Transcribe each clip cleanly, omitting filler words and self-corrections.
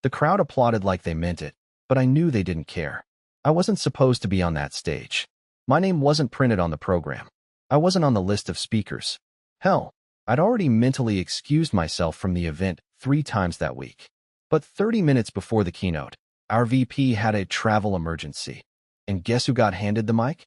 The crowd applauded like they meant it, but I knew they didn't care. I wasn't supposed to be on that stage. My name wasn't printed on the program. I wasn't on the list of speakers. Hell, I'd already mentally excused myself from the event 3 times that week. But 30 minutes before the keynote, our VP had a travel emergency. And guess who got handed the mic?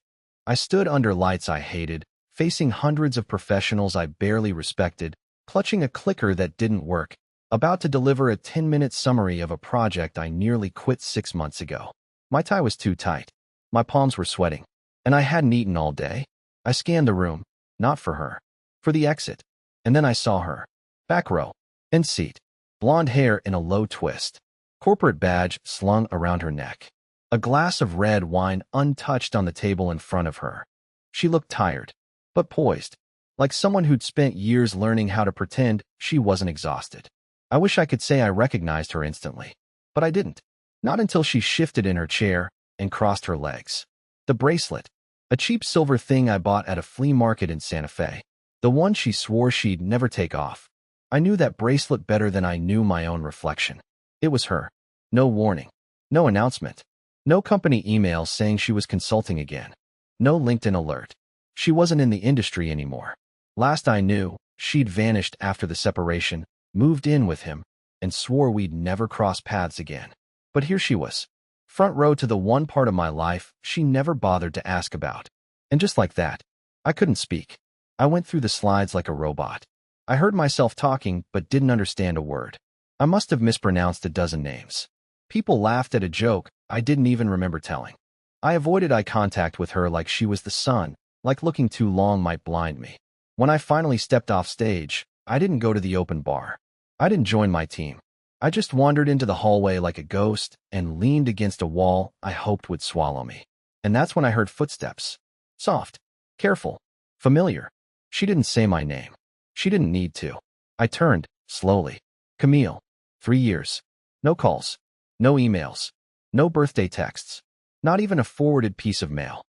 I stood under lights I hated, facing hundreds of professionals I barely respected, clutching a clicker that didn't work, about to deliver a 10-minute summary of a project I nearly quit 6 months ago. My tie was too tight. My palms were sweating. And I hadn't eaten all day. I scanned the room, not for her, for the exit. And then I saw her. Back row. End seat. Blonde hair in a low twist. Corporate badge slung around her neck. A glass of red wine untouched on the table in front of her. She looked tired, but poised, like someone who'd spent years learning how to pretend she wasn't exhausted. I wish I could say I recognized her instantly, but I didn't. Not until she shifted in her chair and crossed her legs. The bracelet, a cheap silver thing I bought at a flea market in Santa Fe, the one she swore she'd never take off. I knew that bracelet better than I knew my own reflection. It was her. No warning. No announcement. No company email saying she was consulting again. No LinkedIn alert. She wasn't in the industry anymore. Last I knew, she'd vanished after the separation, moved in with him, and swore we'd never cross paths again. But here she was. Front row to the one part of my life she never bothered to ask about. And just like that, I couldn't speak. I went through the slides like a robot. I heard myself talking but didn't understand a word. I must have mispronounced a dozen names. People laughed at a joke I didn't even remember telling. I avoided eye contact with her like she was the sun, like looking too long might blind me. When I finally stepped off stage, I didn't go to the open bar. I didn't join my team. I just wandered into the hallway like a ghost and leaned against a wall I hoped would swallow me. And that's when I heard footsteps. Soft, careful, familiar. She didn't say my name. She didn't need to. I turned, slowly. Camille. 3 years. No calls. No emails. No birthday texts. Not even a forwarded piece of mail.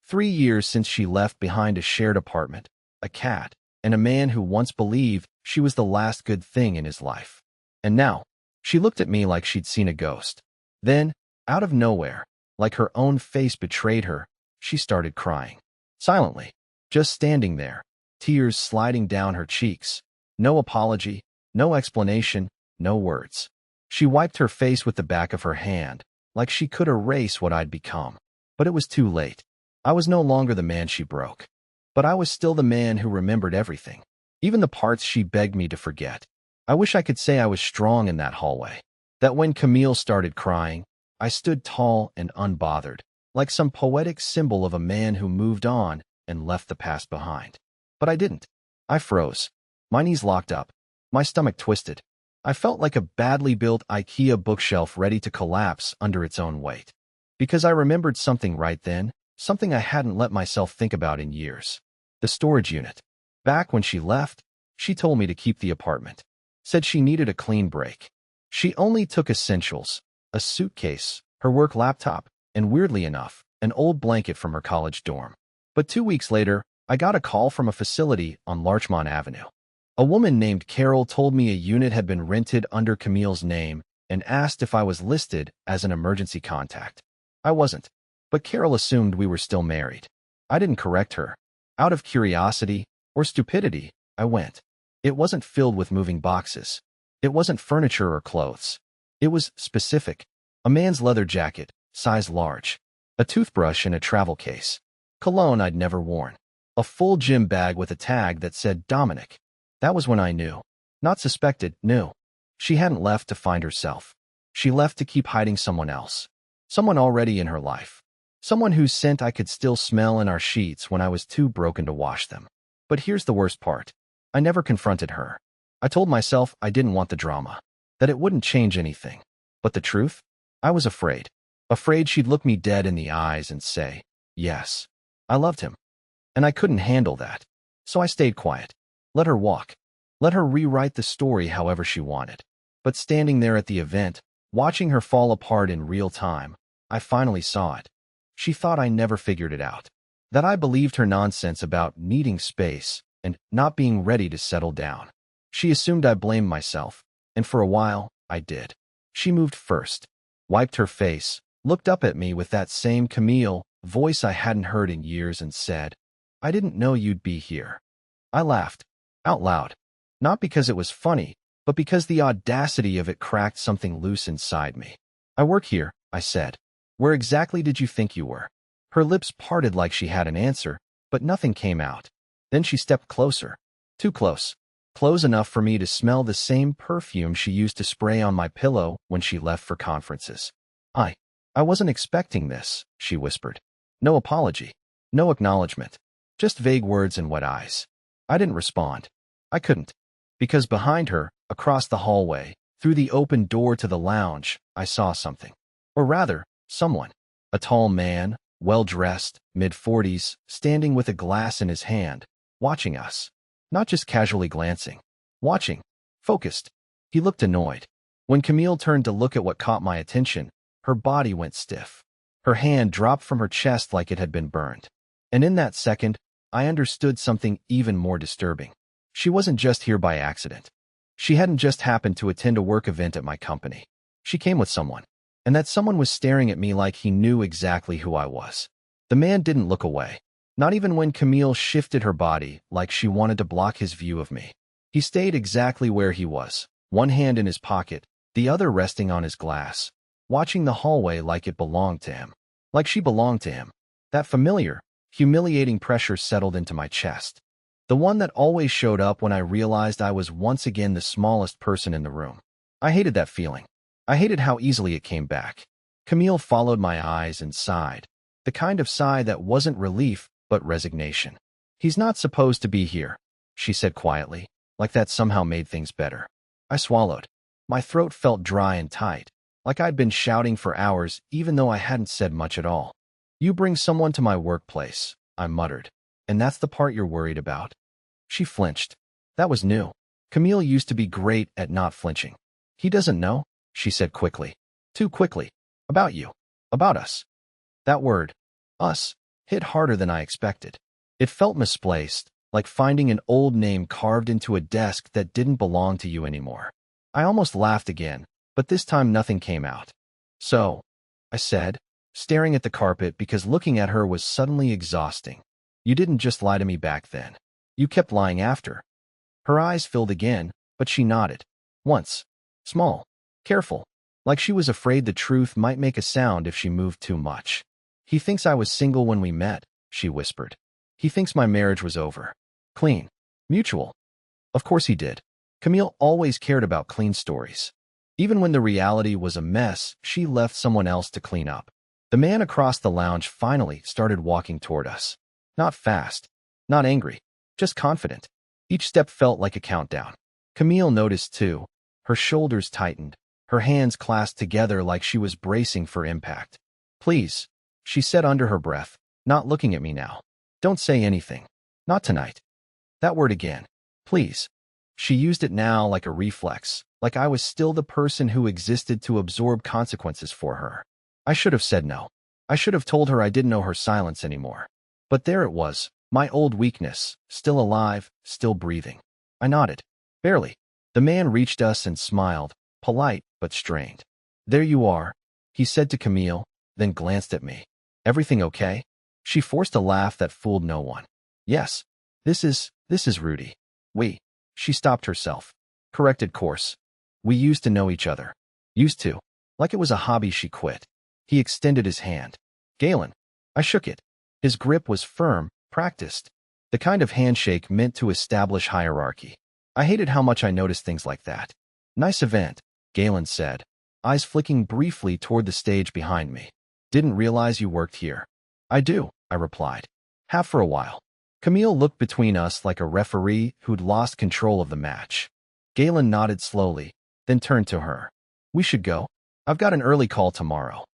3 years since she left behind a shared apartment, a cat, and a man who once believed she was the last good thing in his life. And now, she looked at me like she'd seen a ghost. Then, out of nowhere, like her own face betrayed her, she started crying. Silently, just standing there, tears sliding down her cheeks. No apology, no explanation, no words. She wiped her face with the back of her hand, like she could erase what I'd become. But it was too late. I was no longer the man she broke. But I was still the man who remembered everything, even the parts she begged me to forget. I wish I could say I was strong in that hallway, that when Camille started crying, I stood tall and unbothered, like some poetic symbol of a man who moved on and left the past behind. But I didn't. I froze. My knees locked up. My stomach twisted. I felt like a badly built IKEA bookshelf ready to collapse under its own weight. Because I remembered something right then, something I hadn't let myself think about in years. The storage unit. Back when she left, she told me to keep the apartment. Said she needed a clean break. She only took essentials, a suitcase, her work laptop, and weirdly enough, an old blanket from her college dorm. But 2 weeks later, I got a call from a facility on Larchmont Avenue. A woman named Carol told me a unit had been rented under Camille's name and asked if I was listed as an emergency contact. I wasn't, but Carol assumed we were still married. I didn't correct her. Out of curiosity or stupidity, I went. It wasn't filled with moving boxes. It wasn't furniture or clothes. It was specific. A man's leather jacket, size large. A toothbrush in a travel case. Cologne I'd never worn. A full gym bag with a tag that said Dominic. That was when I knew. Not suspected, knew. She hadn't left to find herself. She left to keep hiding someone else. Someone already in her life. Someone whose scent I could still smell in our sheets when I was too broken to wash them. But here's the worst part. I never confronted her. I told myself I didn't want the drama, that it wouldn't change anything. But the truth? I was afraid. Afraid she'd look me dead in the eyes and say, yes, I loved him. And I couldn't handle that. So I stayed quiet. Let her walk. Let her rewrite the story however she wanted. But standing there at the event, watching her fall apart in real time, I finally saw it. She thought I never figured it out. That I believed her nonsense about needing space and not being ready to settle down. She assumed I blamed myself, and for a while, I did. She moved first, wiped her face, looked up at me with that same Camille voice I hadn't heard in years and said, "I didn't know you'd be here." I laughed, out loud, not because it was funny, but because the audacity of it cracked something loose inside me. "I work here," I said. "Where exactly did you think you were?" Her lips parted like she had an answer, but nothing came out. Then she stepped closer. Too close. Close enough for me to smell the same perfume she used to spray on my pillow when she left for conferences. I wasn't expecting this," she whispered. No apology. No acknowledgement. Just vague words and wet eyes. I didn't respond. I couldn't. Because behind her, across the hallway, through the open door to the lounge, I saw something. Or rather, someone. A tall man, well-dressed, mid-40s, standing with a glass in his hand, watching us. Not just casually glancing. Watching. Focused. He looked annoyed. When Camille turned to look at what caught my attention, her body went stiff. Her hand dropped from her chest like it had been burned. And in that second, I understood something even more disturbing. She wasn't just here by accident. She hadn't just happened to attend a work event at my company. She came with someone. And that someone was staring at me like he knew exactly who I was. The man didn't look away. Not even when Camille shifted her body like she wanted to block his view of me. He stayed exactly where he was, one hand in his pocket, the other resting on his glass, watching the hallway like it belonged to him. Like she belonged to him. That familiar, humiliating pressure settled into my chest. The one that always showed up when I realized I was once again the smallest person in the room. I hated that feeling. I hated how easily it came back. Camille followed my eyes and sighed. The kind of sigh that wasn't relief, but resignation. "He's not supposed to be here," she said quietly, like that somehow made things better. I swallowed. My throat felt dry and tight, like I'd been shouting for hours even though I hadn't said much at all. "You bring someone to my workplace," I muttered. "And that's the part you're worried about?" She flinched. That was new. Camille used to be great at not flinching. "He doesn't know," she said quickly. Too quickly. "About you. About us." That word, us, hit harder than I expected. It felt misplaced, like finding an old name carved into a desk that didn't belong to you anymore. I almost laughed again, but this time nothing came out. "So," I said, staring at the carpet because looking at her was suddenly exhausting. "You didn't just lie to me back then. You kept lying after." Her eyes filled again, but she nodded. Once. Small. Careful. Like she was afraid the truth might make a sound if she moved too much. "He thinks I was single when we met," she whispered. "He thinks my marriage was over. Clean. Mutual." Of course he did. Camille always cared about clean stories. Even when the reality was a mess, she left someone else to clean up. The man across the lounge finally started walking toward us. Not fast. Not angry. Just confident. Each step felt like a countdown. Camille noticed too. Her shoulders tightened. Her hands clasped together like she was bracing for impact. "Please," she said under her breath, not looking at me now. "Don't say anything. Not tonight." That word again. Please. She used it now like a reflex, like I was still the person who existed to absorb consequences for her. I should have said no. I should have told her I didn't know her silence anymore. But there it was, my old weakness, still alive, still breathing. I nodded. Barely. The man reached us and smiled, polite but strained. "There you are," he said to Camille, then glanced at me. "Everything okay?" She forced a laugh that fooled no one. "Yes. This is Rudy. We." She stopped herself. Corrected course. "We used to know each other." Used to. Like it was a hobby she quit. He extended his hand. "Galen." I shook it. His grip was firm, practiced. The kind of handshake meant to establish hierarchy. I hated how much I noticed things like that. "Nice event," Galen said, eyes flicking briefly toward the stage behind me. "Didn't realize you worked here." "I do," I replied. "Have for a while." Camille looked between us like a referee who'd lost control of the match. Galen nodded slowly, then turned to her. "We should go. I've got an early call tomorrow."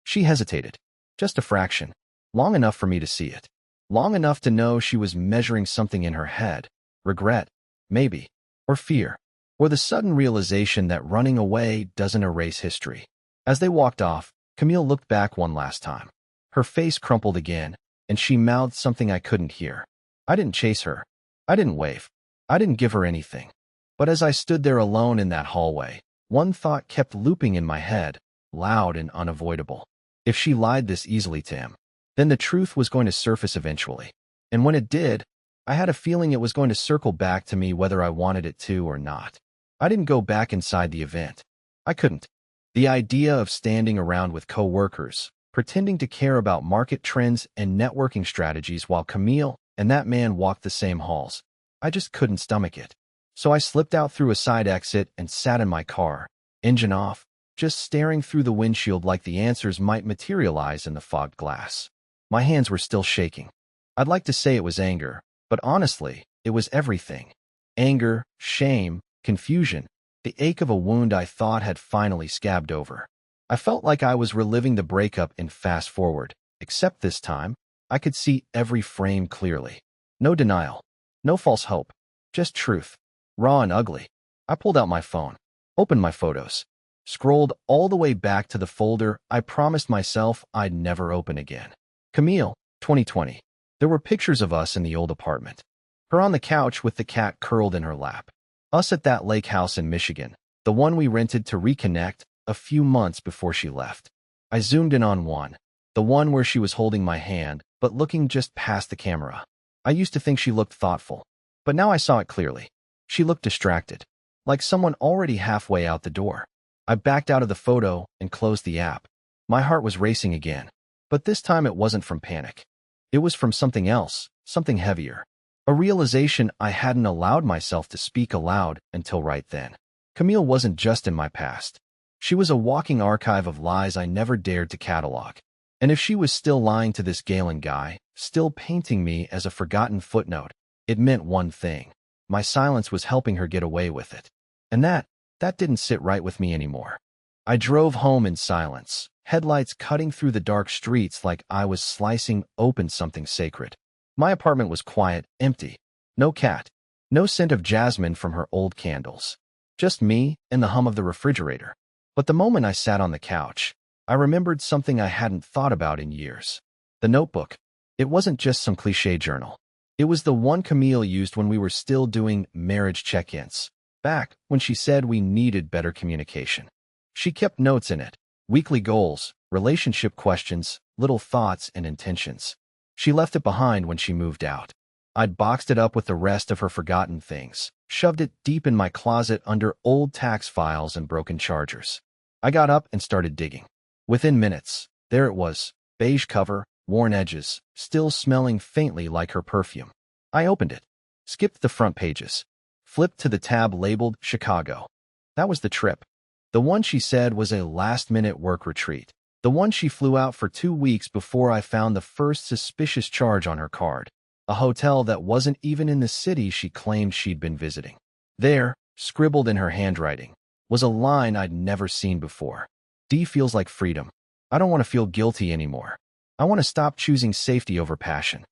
She hesitated. Just a fraction. Long enough for me to see it. Long enough to know she was measuring something in her head. Regret, maybe. Or fear. Or the sudden realization that running away doesn't erase history. As they walked off, Camille looked back one last time. Her face crumpled again, and she mouthed something I couldn't hear. I didn't chase her. I didn't wave. I didn't give her anything. But as I stood there alone in that hallway, One thought kept looping in my head, loud and unavoidable. If she lied this easily to him, then the truth was going to surface eventually. And when it did, I had a feeling it was going to circle back to me whether I wanted it to or not. I didn't go back inside the event. I couldn't. The idea of standing around with coworkers, pretending to care about market trends and networking strategies while Camille and that man walked the same halls, I just couldn't stomach it. So I slipped out through a side exit and sat in my car, engine off, just staring through the windshield like the answers might materialize in the fogged glass. My hands were still shaking. I'd like to say it was anger, but honestly, it was everything. Anger, shame, confusion, the ache of a wound I thought had finally scabbed over. I felt like I was reliving the breakup in fast forward, except this time, I could see every frame clearly. No denial, no false hope, just truth, raw and ugly. I pulled out my phone, opened my photos, scrolled all the way back to the folder I promised myself I'd never open again. Camille, 2020. There were pictures of us in the old apartment. Her on the couch with the cat curled in her lap. Us at that lake house in Michigan, the one we rented to reconnect a few months before she left. I zoomed in on one, the one where she was holding my hand, but looking just past the camera. I used to think she looked thoughtful, but now I saw it clearly. She looked distracted, like someone already halfway out the door. I backed out of the photo and closed the app. My heart was racing again, but this time it wasn't from panic. It was from something else, something heavier. A realization I hadn't allowed myself to speak aloud until right then. Camille wasn't just in my past. She was a walking archive of lies I never dared to catalog. And if she was still lying to this Galen guy, still painting me as a forgotten footnote, it meant one thing. My silence was helping her get away with it. And that didn't sit right with me anymore. I drove home in silence, headlights cutting through the dark streets like I was slicing open something sacred. My apartment was quiet, empty. No cat. No scent of jasmine from her old candles. Just me and the hum of the refrigerator. But the moment I sat on the couch, I remembered something I hadn't thought about in years. The notebook. It wasn't just some cliché journal. It was the one Camille used when we were still doing marriage check-ins, back when she said we needed better communication. She kept notes in it, weekly goals, relationship questions, little thoughts and intentions. She left it behind when she moved out. I'd boxed it up with the rest of her forgotten things, shoved it deep in my closet under old tax files and broken chargers. I got up and started digging. Within minutes, there it was, beige cover, worn edges, still smelling faintly like her perfume. I opened it, skipped the front pages, flipped to the tab labeled Chicago. That was the trip. The one she said was a last-minute work retreat. The one she flew out for 2 weeks before I found the first suspicious charge on her card. A hotel that wasn't even in the city she claimed she'd been visiting. There, scribbled in her handwriting, was a line I'd never seen before. D feels like freedom. I don't want to feel guilty anymore. I want to stop choosing safety over passion.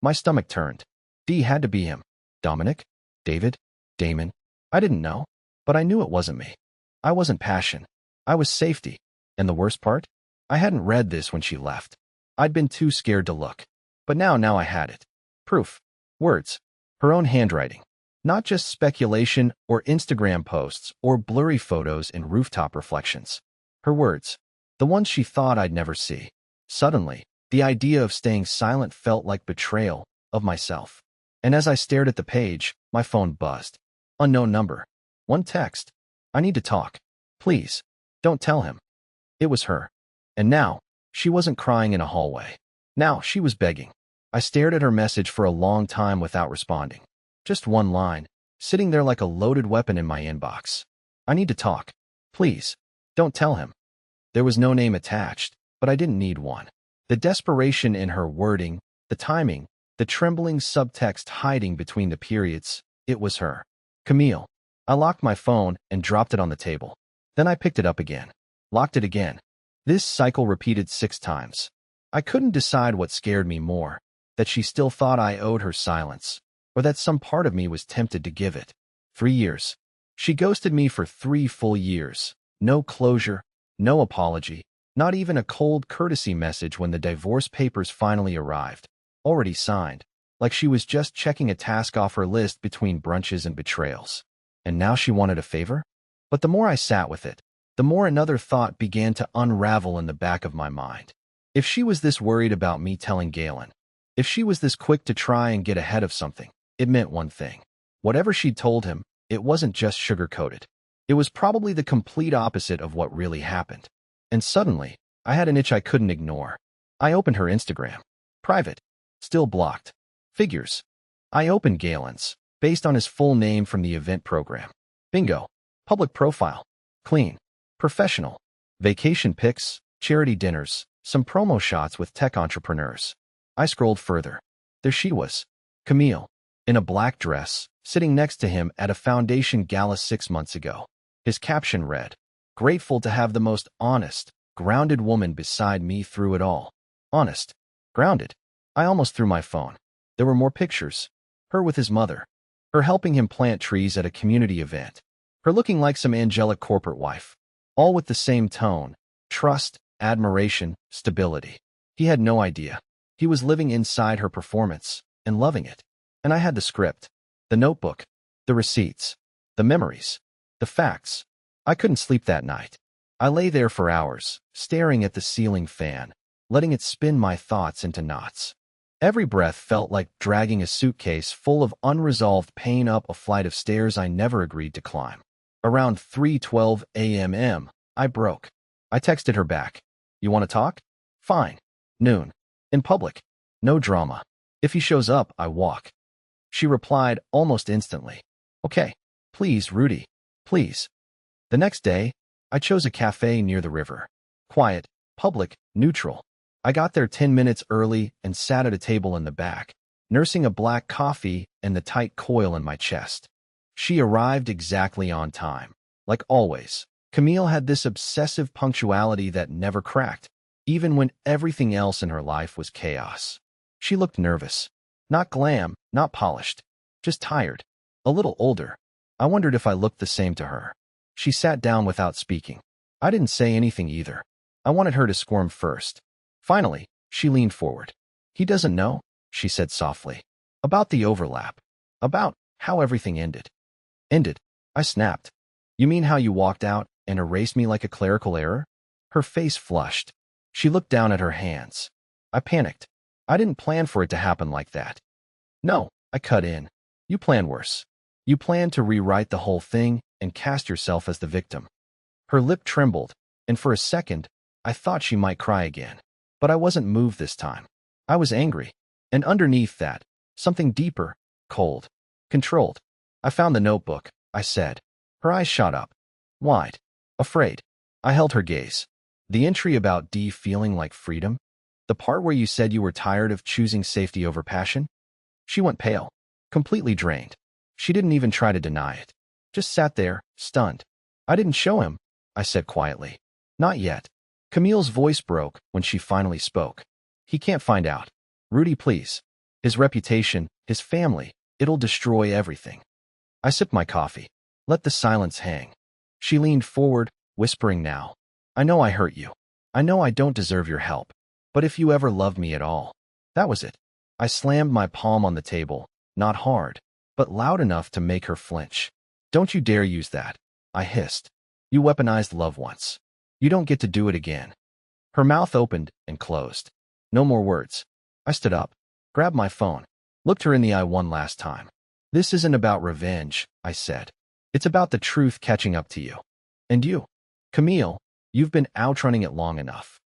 My stomach turned. D had to be him. Dominic? David? Damon? I didn't know, but I knew it wasn't me. I wasn't passion. I was safety. And the worst part? I hadn't read this when she left. I'd been too scared to look. But now I had it. Proof. Words. Her own handwriting. Not just speculation or Instagram posts or blurry photos in rooftop reflections. Her words. The ones she thought I'd never see. Suddenly, the idea of staying silent felt like betrayal of myself. And as I stared at the page, my phone buzzed. Unknown number. One text. I need to talk. Please. Don't tell him. It was her. And now, she wasn't crying in a hallway. Now, she was begging. I stared at her message for a long time without responding. Just one line, sitting there like a loaded weapon in my inbox. I need to talk. Please. Don't tell him. There was no name attached, but I didn't need one. The desperation in her wording, the timing, the trembling subtext hiding between the periods, it was her. Camille. I locked my phone and dropped it on the table. Then I picked it up again. Locked it again. This cycle repeated 6 times. I couldn't decide what scared me more, that she still thought I owed her silence, or that some part of me was tempted to give it. 3 years. She ghosted me for 3 full years. No closure, no apology, not even a cold courtesy message when the divorce papers finally arrived. Already signed, like she was just checking a task off her list between brunches and betrayals. And now she wanted a favor? But the more I sat with it, the more another thought began to unravel in the back of my mind. If she was this worried about me telling Galen, if she was this quick to try and get ahead of something, it meant one thing. Whatever she'd told him, it wasn't just sugar-coated. It was probably the complete opposite of what really happened. And suddenly, I had an itch I couldn't ignore. I opened her Instagram. Private. Still blocked. Figures. I opened Galen's, based on his full name from the event program. Bingo. Public profile. Clean. Professional. Vacation pics, charity dinners, some promo shots with tech entrepreneurs. I scrolled further. There she was. Camille. In a black dress, sitting next to him at a foundation gala 6 months ago. His caption read, "Grateful to have the most honest, grounded woman beside me through it all." Honest. Grounded. I almost threw my phone. There were more pictures. Her with his mother. Her helping him plant trees at a community event. Her looking like some angelic corporate wife. All with the same tone. Trust, admiration, stability. He had no idea. He was living inside her performance and loving it. And I had the script, the notebook, the receipts, the memories, the facts. I couldn't sleep that night. I lay there for hours, staring at the ceiling fan, letting it spin my thoughts into knots. Every breath felt like dragging a suitcase full of unresolved pain up a flight of stairs I never agreed to climb. Around 3:12 a.m., I broke. I texted her back. "You want to talk?" "Fine." Noon. In public. No drama. If he shows up, I walk. She replied almost instantly. "Okay. Please, Rudy. Please." The next day, I chose a cafe near the river. Quiet, public, neutral. I got there 10 minutes early and sat at a table in the back, nursing a black coffee and the tight coil in my chest. She arrived exactly on time. Like always, Camille had this obsessive punctuality that never cracked, even when everything else in her life was chaos. She looked nervous. Not glam, not polished. Just tired. A little older. I wondered if I looked the same to her. She sat down without speaking. I didn't say anything either. I wanted her to squirm first. Finally, she leaned forward. "He doesn't know," she said softly. "About the overlap. About how everything ended." "Ended?" I snapped. "You mean how you walked out and erased me like a clerical error?" Her face flushed. She looked down at her hands. I panicked. I didn't plan for it to happen like that. "No," I cut in. "You plan worse. You plan to rewrite the whole thing and cast yourself as the victim." Her lip trembled, and for a second, I thought she might cry again. But I wasn't moved this time. I was angry. And underneath that, something deeper, cold, controlled. "I found the notebook," I said. Her eyes shot up. Wide. Afraid. I held her gaze. "The entry about D feeling like freedom? The part where you said you were tired of choosing safety over passion?" She went pale. Completely drained. She didn't even try to deny it. Just sat there, stunned. "I didn't show him," I said quietly. "Not yet." Camille's voice broke when she finally spoke. "He can't find out. Rudy, please. His reputation, his family, it'll destroy everything." I sipped my coffee. Let the silence hang. She leaned forward, whispering now. "I know I hurt you. I know I don't deserve your help. But if you ever loved me at all." That was it. I slammed my palm on the table, not hard, but loud enough to make her flinch. "Don't you dare use that," I hissed. "You weaponized love once. You don't get to do it again." Her mouth opened and closed. No more words. I stood up, grabbed my phone, looked her in the eye one last time. "This isn't about revenge," I said. "It's about the truth catching up to you. And you, Camille, you've been outrunning it long enough."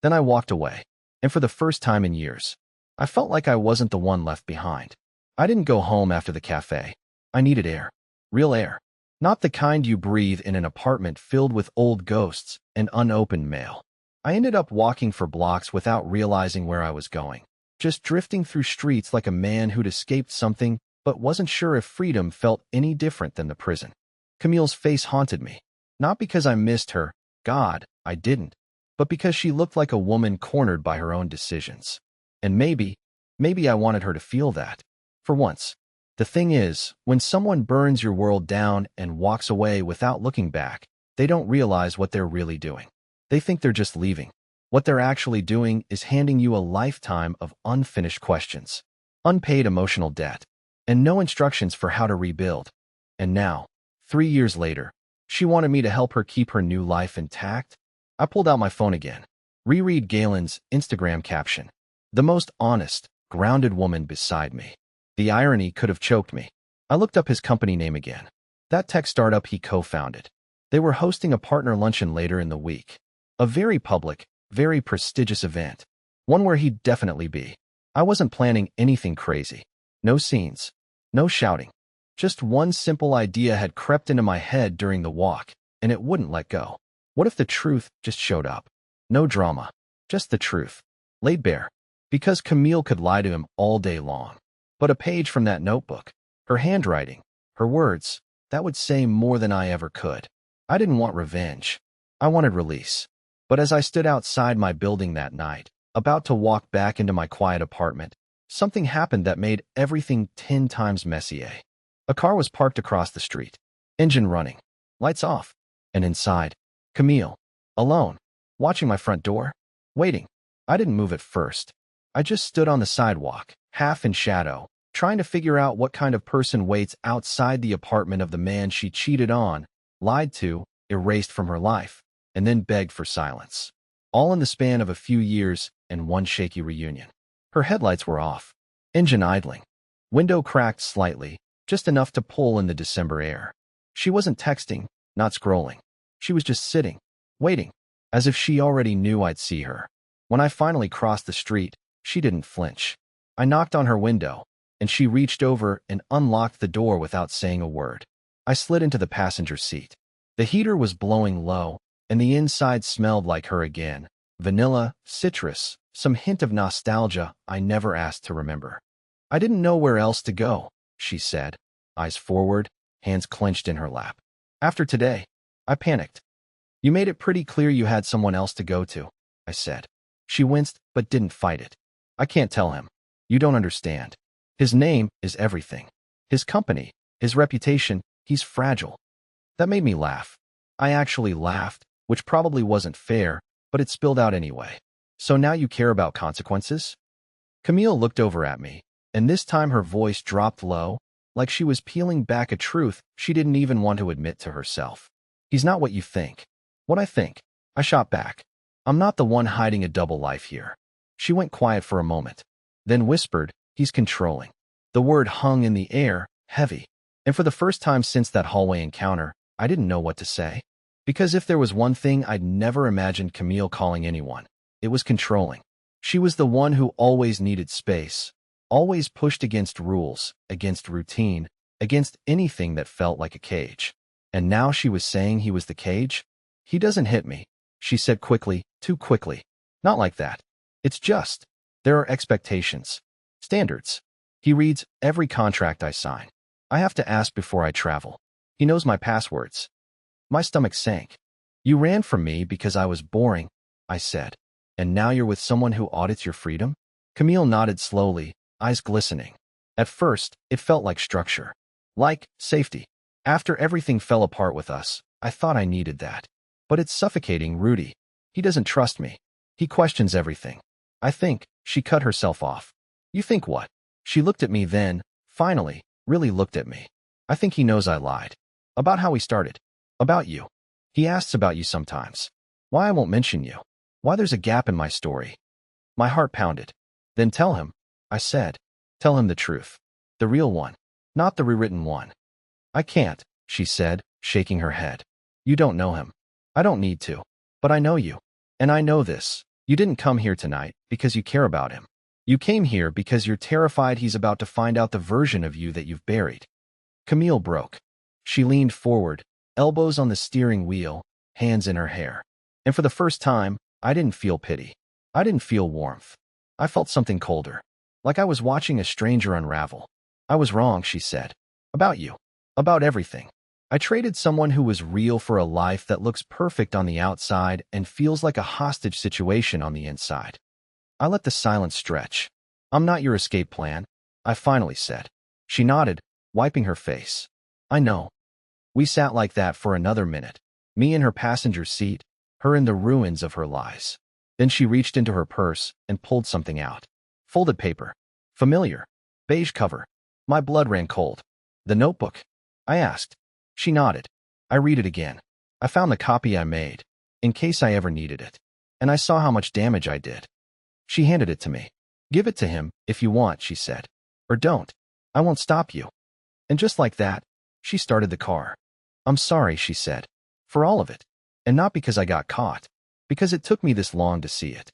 Then I walked away, and for the first time in years, I felt like I wasn't the one left behind. I didn't go home after the cafe. I needed air. Real air. Not the kind you breathe in an apartment filled with old ghosts and unopened mail. I ended up walking for blocks without realizing where I was going, just drifting through streets like a man who'd escaped something but wasn't sure if freedom felt any different than the prison. Camille's face haunted me. Not because I missed her, God, I didn't, but because she looked like a woman cornered by her own decisions. And maybe I wanted her to feel that. For once. The thing is, when someone burns your world down and walks away without looking back, they don't realize what they're really doing. They think they're just leaving. What they're actually doing is handing you a lifetime of unfinished questions, unpaid emotional debt, and no instructions for how to rebuild. And now, 3 years later, She wanted me to help her keep her new life intact. I pulled out my phone again. Reread Galen's Instagram caption. The most honest, grounded woman beside me. The irony could have choked me. I looked up his company name again. That tech startup he co-founded. They were hosting a partner luncheon later in the week. A very public, very prestigious event. One where he'd definitely be. I wasn't planning anything crazy. No scenes. No shouting. Just one simple idea had crept into my head during the walk, and it wouldn't let go. What if the truth just showed up? No drama. Just the truth. Laid bare. Because Camille could lie to him all day long. But a page from that notebook, her handwriting, her words, that would say more than I ever could. I didn't want revenge. I wanted release. But as I stood outside my building that night, about to walk back into my quiet apartment, something happened that made everything 10 times messier. A car was parked across the street. Engine running. Lights off. And inside, Camille. Alone. Watching my front door. Waiting. I didn't move at first. I just stood on the sidewalk, half in shadow, trying to figure out what kind of person waits outside the apartment of the man she cheated on, lied to, erased from her life, and then begged for silence. All in the span of a few years and one shaky reunion. Her headlights were off. Engine idling. Window cracked slightly, just enough to pull in the December air. She wasn't texting, not scrolling. She was just sitting, waiting, as if she already knew I'd see her. When I finally crossed the street, she didn't flinch. I knocked on her window, and she reached over and unlocked the door without saying a word. I slid into the passenger seat. The heater was blowing low, and the inside smelled like her again. Vanilla, citrus, some hint of nostalgia I never asked to remember. I didn't know where else to go, she said, eyes forward, hands clenched in her lap. After today, I panicked. You made it pretty clear you had someone else to go to, I said. She winced, but didn't fight it. I can't tell him. You don't understand. His name is everything. His company, his reputation, he's fragile. That made me laugh. I actually laughed, which probably wasn't fair, but it spilled out anyway. So now you care about consequences? Camille looked over at me, and this time her voice dropped low, like she was peeling back a truth she didn't even want to admit to herself. He's not what you think. What I think. I shot back. I'm not the one hiding a double life here. She went quiet for a moment, then whispered, he's controlling. The word hung in the air, heavy. And for the first time since that hallway encounter, I didn't know what to say. Because if there was one thing I'd never imagined Camille calling anyone, it was controlling. She was the one who always needed space, always pushed against rules, against routine, against anything that felt like a cage. And now she was saying he was the cage? He doesn't hit me, she said quickly, too quickly. Not like that. It's just, there are expectations. Standards. He reads every contract I sign. I have to ask before I travel. He knows my passwords. My stomach sank. You ran from me because I was boring, I said. And now you're with someone who audits your freedom? Camille nodded slowly, eyes glistening. At first, it felt like structure. Like safety. After everything fell apart with us, I thought I needed that. But it's suffocating, Rudy. He doesn't trust me. He questions everything. I think, she cut herself off. You think what? She looked at me then, finally, really looked at me. I think he knows I lied. About how we started. About you. He asks about you sometimes. Why I won't mention you. Why there's a gap in my story. My heart pounded. Then tell him, I said. Tell him the truth. The real one. Not the rewritten one. I can't, she said, shaking her head. You don't know him. I don't need to. But I know you. And I know this. You didn't come here tonight because you care about him. You came here because you're terrified he's about to find out the version of you that you've buried. Camille broke. She leaned forward, elbows on the steering wheel, hands in her hair. And for the first time, I didn't feel pity. I didn't feel warmth. I felt something colder. Like I was watching a stranger unravel. I was wrong, she said. About you. About everything. I traded someone who was real for a life that looks perfect on the outside and feels like a hostage situation on the inside. I let the silence stretch. I'm not your escape plan, I finally said. She nodded, wiping her face. I know. We sat like that for another minute, me in her passenger seat, her in the ruins of her lies. Then she reached into her purse and pulled something out. Folded paper. Familiar. Beige cover. My blood ran cold. The notebook? I asked. She nodded. I read it again. I found the copy I made, in case I ever needed it. And I saw how much damage I did. She handed it to me. Give it to him, if you want, she said. Or don't. I won't stop you. And just like that, she started the car. I'm sorry, she said. For all of it. And not because I got caught. Because it took me this long to see it.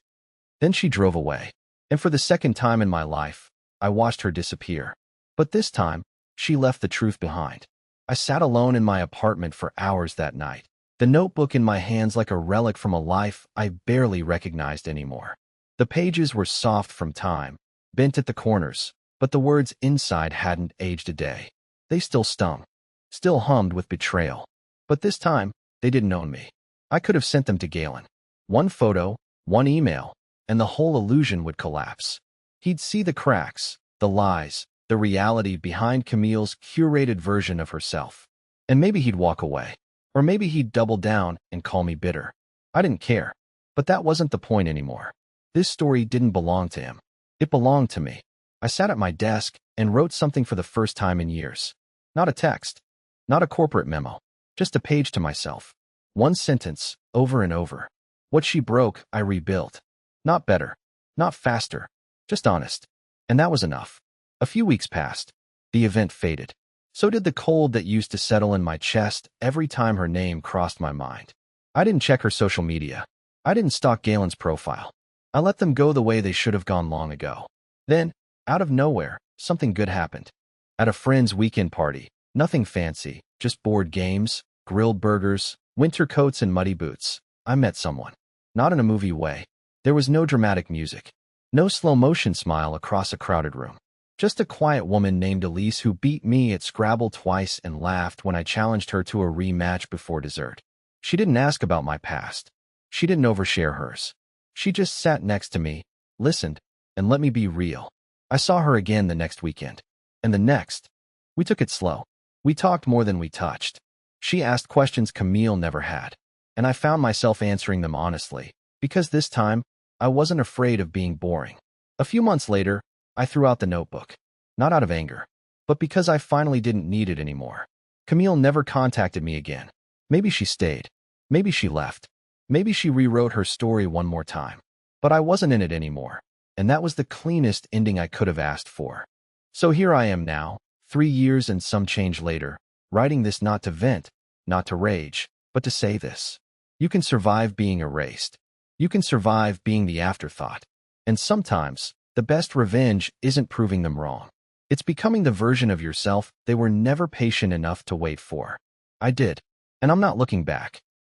Then she drove away. And for the second time in my life, I watched her disappear. But this time, she left the truth behind. I sat alone in my apartment for hours that night, the notebook in my hands like a relic from a life I barely recognized anymore. The pages were soft from time, bent at the corners, but the words inside hadn't aged a day. They still stung, still hummed with betrayal. But this time, they didn't own me. I could have sent them to Galen. One photo, one email, and the whole illusion would collapse. He'd see the cracks, the lies, the reality behind Camille's curated version of herself. And maybe he'd walk away. Or maybe he'd double down and call me bitter. I didn't care. But that wasn't the point anymore. This story didn't belong to him. It belonged to me. I sat at my desk and wrote something for the first time in years. Not a text. Not a corporate memo. Just a page to myself. One sentence, over and over. What she broke, I rebuilt. Not better. Not faster. Just honest. And that was enough. A few weeks passed. The event faded. So did the cold that used to settle in my chest every time her name crossed my mind. I didn't check her social media. I didn't stalk Galen's profile. I let them go the way they should have gone long ago. Then, out of nowhere, something good happened. At a friend's weekend party, nothing fancy, just board games, grilled burgers, winter coats and muddy boots, I met someone. Not in a movie way. There was no dramatic music. No slow-motion smile across a crowded room. Just a quiet woman named Elise who beat me at Scrabble twice and laughed when I challenged her to a rematch before dessert. She didn't ask about my past. She didn't overshare hers. She just sat next to me, listened, and let me be real. I saw her again the next weekend. And the next. We took it slow. We talked more than we touched. She asked questions Camille never had. And I found myself answering them honestly, because this time, I wasn't afraid of being boring. A few months later, I threw out the notebook. Not out of anger, but because I finally didn't need it anymore. Camille never contacted me again. Maybe she stayed. Maybe she left. Maybe she rewrote her story one more time. But I wasn't in it anymore, and that was the cleanest ending I could have asked for. So here I am now, 3 years and some change later, writing this not to vent, not to rage, but to say this. You can survive being erased. You can survive being the afterthought. And sometimes, the best revenge isn't proving them wrong. It's becoming the version of yourself they were never patient enough to wait for. I did. And I'm not looking back.